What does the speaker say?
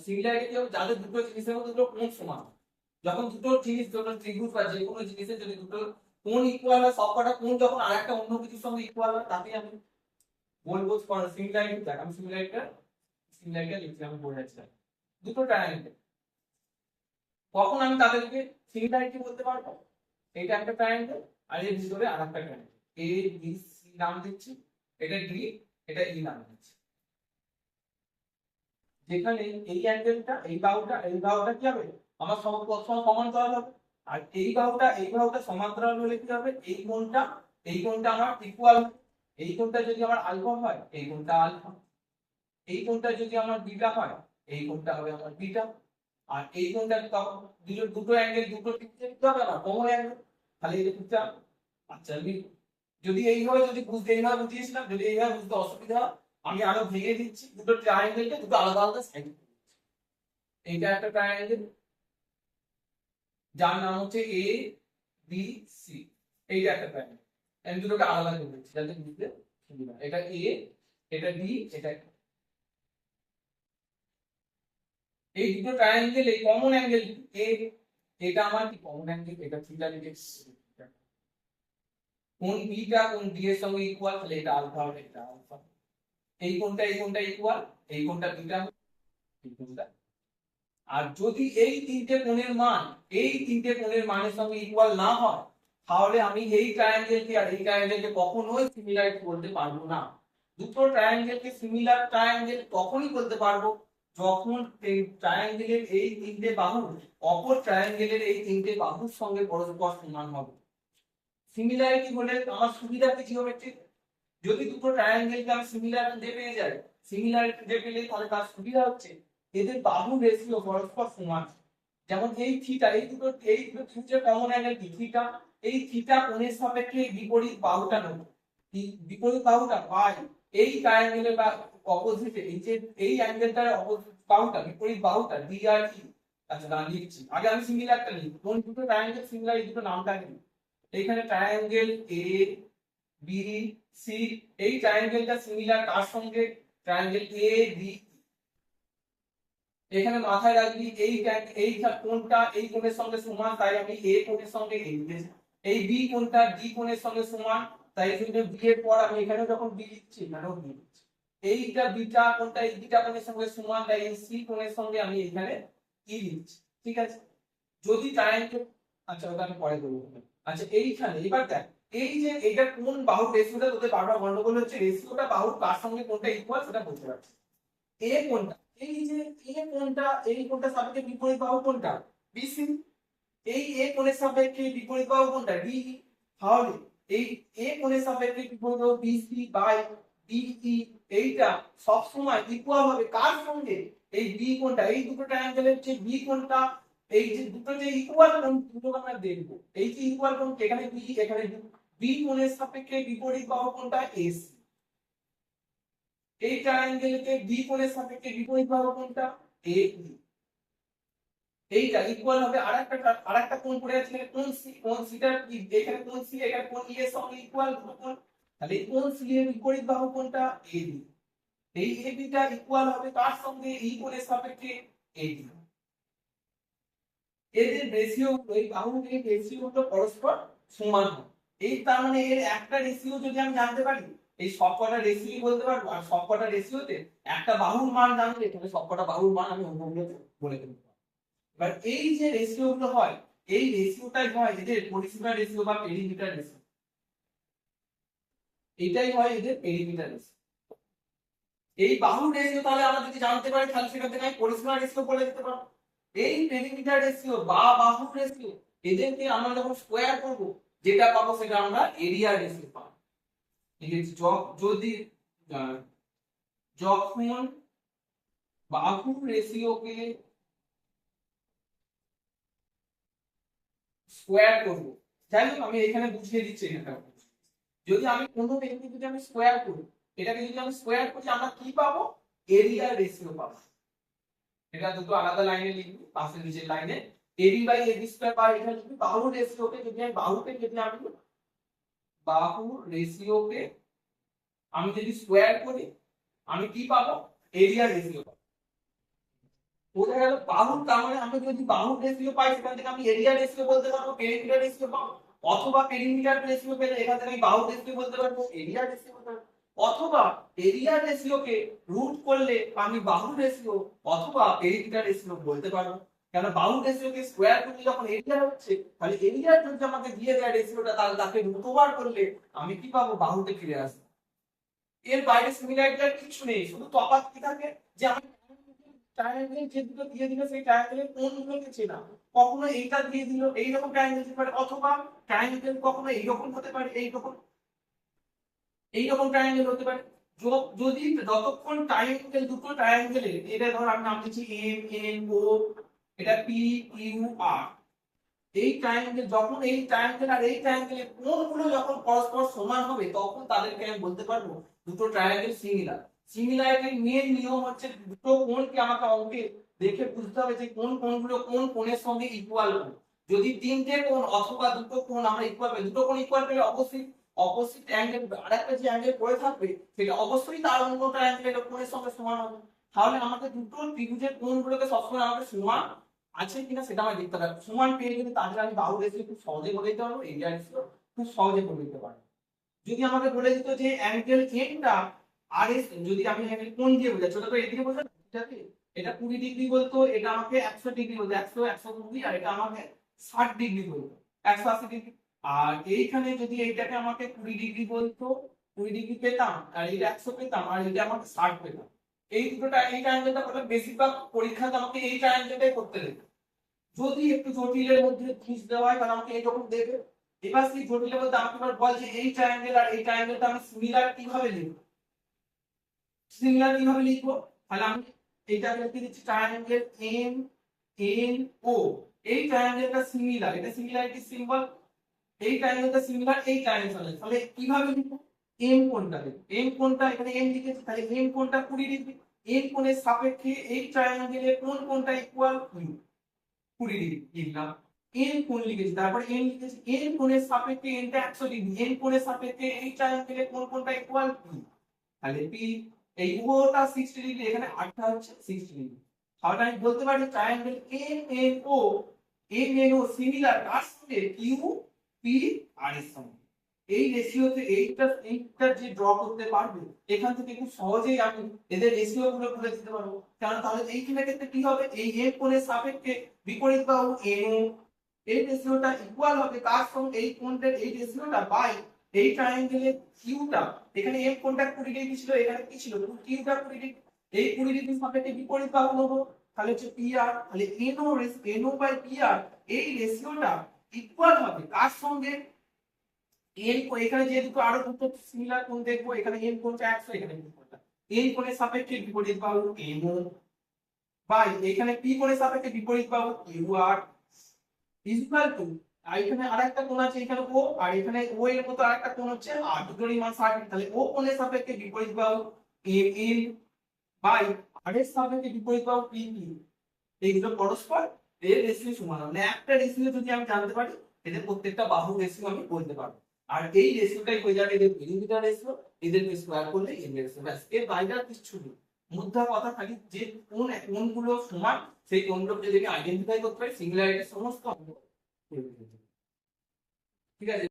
Similarity হবে যাদের দুটো জিনিসের মধ্যে দুটো কোণ সমান। যখন দুটো জিনিস, দুটো ত্রিভুজ বা যে কোনো জিনিসের যদি দুটো কোণ ইকুয়াল হয়, সবকটা কোণ যখন আরেকটা অন্য কিছুর সঙ্গে ইকুয়াল হয়, তাকে আমি বলবো সিমিলারিটি। দেখ আমি সিমিলারিটি লিখছি, আমি বলে যাচ্ছি দুটো ট্রায়াঙ্গেল, কখন আমি তাদেরকে সিমিলারিটি বলতে পারবো? এটা একটা ট্রায়াঙ্গেল আর এর ভিতরে আরেকটা ট্রায়াঙ্গেল, এ বি সি নাম দিচ্ছি, এটা ডি, এটা ই নাম দিচ্ছি। যেখানে এই অ্যাঙ্গেলটা, এই বাহুটা কি হবে, আমার সমান্তরাল হবে। আর এই বাহুটা সমান্তরাল হলে কি হবে, এই কোণটা আমার ইকুয়াল। এই কোণটা যদি আমার আলফা হয়, এই কোণটা আলফা। এই কোণটা যদি আমার বিটা হয়, এই কোণটা হবে আমার বিটা। আর এই কোণটা দুটো অ্যাঙ্গেল, দুটো দিতে হবে না, কমন অ্যাঙ্গেল, তাহলে এটা ঠিক আছে। আচ্ছা যদি এইভাবে যদি এইভাবে বুঝিয়েছিলাম, যদি এইভাবে বুঝতে অসুবিধা হয়, আমি আরো ভেঙে দিচ্ছি, দুটো ট্রায়াঙ্গেলকে দুটো আলাদা আলাদা সাইড। এইটা একটা ট্রায়াঙ্গেল যার নাম হচ্ছে এ বি সি। এইটা একটা ট্রায়াঙ্গেল, আমি দুটোকে আলাদা করে দিচ্ছি যাতে বুঝতে সুবিধা হয়। এটা এ, এটা বি, এটা। এই দুটো ট্রায়াঙ্গেল, এই কমন অ্যাঙ্গেল এ, এটা আমার কি কমন অ্যাঙ্গেল, এটা থিটা লিখেছি। কোণ বিটা কোণ ডি এর সঙ্গে ইকুয়াল, তাহলে এটা আলফা হবে, এটা আলফা। এই কোণটা ইকুয়াল, এই কোণটা বিটা, এই কোণটা। আর যদি এই তিনটে কোণের মানের সঙ্গে ইকুয়াল না হয়, তাহলে আমি এই ট্রায়াঙ্গেলকে আর এই ট্রায়াঙ্গেলকে কখনোই সিমিলারিটি বলতে পারবো না। দুটো ট্রায়াঙ্গেলকে সিমিলার ট্রায়াঙ্গেল তখনই বলতে পারবো যখন এই ট্রায়াঙ্গেলের এই তিনটে বাহু অপর ট্রায়াঙ্গেলের এই তিনটে বাহুর সঙ্গে পরস্পর সমান হবে। সিমিলারিটি হলে আমার সুবিধা কি জিওমেট্রিক, যদি দুটো ট্রায়াঙ্গেলকে আমি সিমিলার পেয়ে যাই, সিমিলারিটি পেলে তাহলে তার সুবিধা হচ্ছে এদের বাহু রেশিও পরস্পর সমান। যেমন এই থিটা, এই দুটো ত্রিভুজের কমন অ্যাঙ্গেল কি থিটা, এই থিটা কোণের সাপেক্ষে বিপরীত বাহুটা নেব, বিপরীত বাহুটা বাই এই ট্রায়াঙ্গেলের বা অপোজিটে এই যে এই অ্যাঙ্গেলটার অপোজিট বাহুটা, বিপরীত বাহুটা ডি আর ই। আচ্ছা দাঁড়া লিখছি, আগে আমি সিমিলারটা লিখি, কোন দুটো ট্রায়াঙ্গেল সিমিলার এই দুটো নামটা লিখি। এইখানে ট্রায়াঙ্গেল এ বি সি, এই ট্রায়াঙ্গেলটা সিমিলার কার সঙ্গে, ট্রায়াঙ্গেল এ বি। এখানে মাথায় রাখবি এই কোণটা এই কোণের সঙ্গে সমান, তাই আমি এ কোণের সঙ্গে এ লিখেছি। এই বি কোণটা ডি কোণের সঙ্গে সমান, তাই এখানে বি এর পর আমি এখানে যখন বি লিখছি এখানেও বি লিখছি। এইটা বিটা কোণটা এই বিটা কোণের সঙ্গে সমান, তাই এই সি কোণের সঙ্গে আমি এখানে ই লিখছি। ঠিক আছে, যদি ট্রায়াঙ্গেল, আচ্ছা ওটা আমি পরে করব। আচ্ছা এইখানে এবার দেখ, এই যে এটা কোন বাহুর রেশিওটা তোদের বারবার গন্ডগোল হচ্ছে, রেশিওটা বাহুর কার সঙ্গে কোনটা ইকুয়াল সেটা বলতে পারছি। এ কোনটা, এই যে এ কোনটা, এই কোনটা সাপেক্ষে বিপরীত বাহু কোনটা, বিসি। এই এ কোণের সাপেক্ষে বিপরীত বাহু কোনটা, ডিই। তাহলে এই এ কোণের সাপেক্ষে বিপরীত বাহু বিসি বাই ডিই, এইটা সব সময় ইকুয়াল হবে কার সঙ্গে, এই বি কোণটা। এই দুটো ট্রায়াঙ্গেলের যে বি কোণটা, এই যে দুটো যে ইকুয়াল কোণ দুটো আমরা দেখব, এই যে ইকুয়াল কোণ এখানে বি এখানে বি কোণের সাপেক্ষে বিপরীত বাহু কোণটা এসি। এই ট্রায়াঙ্গেলকে বি কোণের সাপেক্ষে বিপরীত বাহু কোণটা এ। এইটা ইকুয়াল হবে আরেকটা কোণ পড়ে আছে এখানে, কোণ সি, কোণ সিটা কি, এখানে কোণ সি, এখানে কোণ ই এর সঙ্গে ইকুয়াল দুটো কোণ, তাহলে এই কোণ সি এর বিপরীত বাহু কোণটা এবি। এই এবিটা ইকুয়াল হবে কার সঙ্গে, ই কোণের সাপেক্ষে এবি। এদের রেশিও, এই বাহুগুলির রেশিও গুলো পরস্পর সমান হয়। এই তার মানে এর একটা রেশিও যদি আমি জানতে পারি, এই সবকটা রেশিও বলতে পারবো। আর সবকটা রেশিওতে একটা বাহুর মান জানলে তাহলে সবকটা বাহুর মান আমি অঙ্কগুলোতে বলে দেবো। এবার এই যে রেশিও গুলো হয়, এই রেশিওটাই হয় এদের পরিসীমা রেশিও বা পেরিমিটার রেশিও। এটাই হয় এদের পেরিমিটার রেশিও। এই বাহুর রেশিও তাহলে আমরা যদি জানতে পারি, তাহলে সেখান থেকে আমি পরিসীমা রেশিও বলে দিতে পারবো। এই পেরিমিটার রেশিও বা বাহুর রেশিও, এদেরকে আমরা যখন স্কয়ার করব, যেটা পাবো সেটা আমরা এরিয়া রেশিও পাবো। ঠিক আছে, যদি যখন বাহুর রেশিওকে স্কয়ার করব, যাই হোক আমি এখানে বুঝিয়ে দিচ্ছি এটা। যদি আমি কোনো ব্যক্তি যদি আমি স্কয়ার করি, এটাকে যদি আমি স্কয়ার করি, আমরা কি পাবো, এরিয়া রেশিও পাবো। এটা দুটো আলাদা লাইনে লিখবি, পাশের নিচের লাইনে এবি বাই এবি স্কয়ার, বা এখানে লিখবি বাহুর রেশিওকে যদি আমি বাহুর রেশিওকে আমি যদি স্কয়ার করি, আমি কি পাবো, এরিয়া রেশিও পাবো। বোঝা গেল বাহুর, তার মানে আমি যদি বাহুর রেশিও পাই সেখান থেকে আমি এরিয়া রেশিও বলতে পারবো, পেরিমিটার রেশিও পাবো, অথবা পেরিমিটার রেশিও পেলে এখান থেকে আমি বাহুর রেশিও বলতে পারবো, এরিয়া রেশিও বলতে পারবো, অথবা এরিয়া রেশিওকে রুট করলে আমি বাহুর রেশিও অথবা পেরিমিটার রেশিও বলতে পারবো। কেন বাহুর রেশিওকে স্কোয়ার করলে যখন এরিয়া হচ্ছে, তাহলে এরিয়ার যদি আমাকে দিয়ে দেয় রেশিওটা, তাহলে তাকে রুট ওভার করলে আমি কি পাবো, বাহুতে ফিরে আসবো। এর বাইরে সিমিলারিটি আর কিছু নেই, শুধু তফাৎ কি থাকে যে আমি ট্রায়াঙ্গেল যে দুটো দিয়ে দিল সেই ট্রায়াঙ্গেলের কোণগুলোকে চেনা, কখনো এইটা দিয়ে দিল এইরকম ট্রায়াঙ্গেল হতে পারে, অথবা ট্রায়াঙ্গেল কখনো এইরকম হতে পারে, এইরকম ট্রায়াঙ্গেল হতে পারে। যদি যতক্ষণ ট্রায়াঙ্গেল, দুটো ট্রায়াঙ্গেলে, এটা ধর আমি নাম দিচ্ছি এম এন ও, এটা পি কিউ আর, এই ট্রায়াঙ্গেল, যখন এই ট্রায়াঙ্গেল আর এই ট্রায়াঙ্গেলের কোণগুলো যখন পরস্পর সমান হবে, তখন তাদেরকে আমি বলতে পারবো দুটো ট্রায়াঙ্গেল সিমিলার। সিমিলারিটির মেন নিয়ম হচ্ছে দুটো কোণকে আমাকে অঙ্কে দেখে বুঝতে হবে যে কোন কোণগুলো কোন কোণের সঙ্গে ইকুয়াল কোণ। যদি তিনটে কোণ অথবা দুটো কোণ আমরা ইকুয়াল পেলে, দুটো কোণ ইকুয়াল পেলে অবশ্যই অপোজিট অ্যাঙ্গেল আরেকটা যে অ্যাঙ্গেল পড়ে থাকবে সেটা অবশ্যই তার অন্য ট্রায়াঙ্গেলের কোণের সঙ্গে সমান হবে। তাহলে আমাকে দুটো ত্রিভুজের কোণগুলোকে সবসময় আমাকে সমান আছে কিনা সেটা আমায় দেখতে হবে। সমান পেয়ে গেলে তাহলে আমি বাহু রেশিও খুব সহজে বলে দিতে পারবো, এরিয়া রেশিও খুব সহজে বলে দিতে পারবো। যদি আমাকে বলে দিত যে অ্যাঙ্গেল এনটা আর এস, যদি আমি অ্যাঙ্গেল কোণ দিয়ে বোঝাই, ছোট করে এদিকে বোঝাই, ঠিক আছে, এটা 20 ডিগ্রি বলতো, এটা আমাকে 100 ডিগ্রি বলতো, 100 120, আর এটা আমাকে 60 ডিগ্রি বলতো, 180 ডিগ্রি। আর এইখানে যদি এইটাকে আমাকে 20 ডিগ্রি বলতো, 20 ডিগ্রি পেতাম, আর এটা 100 পেতাম, আর এটা আমাকে 60 পেতাম। এই দুটোটা, এই ট্রায়াঙ্গেলটা করলে বেশিরভাগ পরীক্ষাতে আমাকে এই ট্রায়াঙ্গেলটাই করতে দেবে। যদি একটু জটিলের মধ্যে জিনিস দেওয়া হয় তাহলে আমাকে এইরকম দেবে। এবার সেই জটিলের মধ্যে আমাকে এবার বল যে এই ট্রায়াঙ্গেল আর এই ট্রায়াঙ্গেলটা আমি সিমিলার কিভাবে লিখবো, সিমিলার কিভাবে লিখবো, তাহলে আমি এইটা লিখে দিচ্ছি ট্রায়াঙ্গেল এম এন ও, এই ট্রায়াঙ্গেলটা সিমিলার, এটা সিমিলারিটি সিম্বল, এই ট্রায়াঙ্গেলটা সিমিলার এই ট্রায়াঙ্গেল, তাহলে কিভাবে লিখবো, এম কোণটা লিখবো, এম কোণটা এখানে এম লিখেছি, তাহলে এম কোণটা 20 ডিগ্রি, এম কোণের সাপেক্ষে এই ট্রায়াঙ্গেলের কোন কোণটা ইকুয়াল 20 ডিগ্রি লিখলাম, এন কোণ লিখেছি, তারপর এন লিখেছি, এন কোণের সাপেক্ষে এনটা 100 ডিগ্রি, এন কোণের সাপেক্ষে এই ট্রায়াঙ্গেলের কোন কোণটা ইকুয়াল পি, তাহলে পি, এই ওটা 60 ডিগ্রি, এখানে আরটা হচ্ছে 60 ডিগ্রি। তাহলে আমি বলতে পারি triangle M N O, M N O similar কার সঙ্গে, কিউ পি আর এর সঙ্গে। এই রেশিওতে এইটা যে ড্র করতে পারবে, এখান থেকে খুব সহজেই আমি এদের রেশিও গুলো বলে দিতে পারবো। কারণ তাহলে এইখানে ক্ষেত্রে কি হবে, এই এম কোণের সাপেক্ষে বিপরীত বাহু এনও, এই রেশিওটা ইকুয়াল হবে কার সঙ্গে, এই কোণটার এই রেশিওটা বাই এই ট্রায়াঙ্গেলের কিউটা, এখানে এম কোণটা 20 ডিগ্রি ছিল, এখানে কি ছিল, কিউটা 20 ডিগ্রি, এই 20 ডিগ্রি সাপেক্ষে বিপরীত বাহু নেবো, তাহলে হচ্ছে পি আর, তাহলে এনও বাই পি আর, এই রেশিওটা ইকুয়াল হবে কার সঙ্গে, এন, এখানে যে দুটো আরো দুটো সিমিলার কোণ দেখবো, এখানে এন কোণটা 100, এখানে পি কোণটা, এন কোণের সাপেক্ষে বিপরীত বাহু এনও বাই এখানে পি কোণের সাপেক্ষে বিপরীত বাহু কিউ আর ইকুয়াল টু, আর এখানে আরেকটা কোণ আছে এখানে ও, আর এখানে ও এর মতো আরেকটা কোণ হচ্ছে আর, দুটোরই মান 60, তাহলে ও কোণের সাপেক্ষে বিপরীত বাহু এম এন বাই আর এর সাপেক্ষে বিপরীত বাহু পি পি, এইগুলো পরস্পর এর রেশিও সমান, মানে একটা রেশিও যদি আমি জানতে পারি, এদের প্রত্যেকটা বাহু রেশিও আমি বলতে পারবো। আর এই রেশিওটাই হয়ে যাবে এদের পেরিমিটার রেশিও, এদেরকে স্কয়ার করলে এর রেশিও, ব্যাস, এর বাইরে আর কিছু নেই। মুদ্রা কথা খালি যে কোণগুলো সমান, সেই কোণগুলোকে যদি আইডেন্টিফাই করতে পারি, সিঙ্গুলারিটি সমস্ত অঙ্ক ঠিক আছে।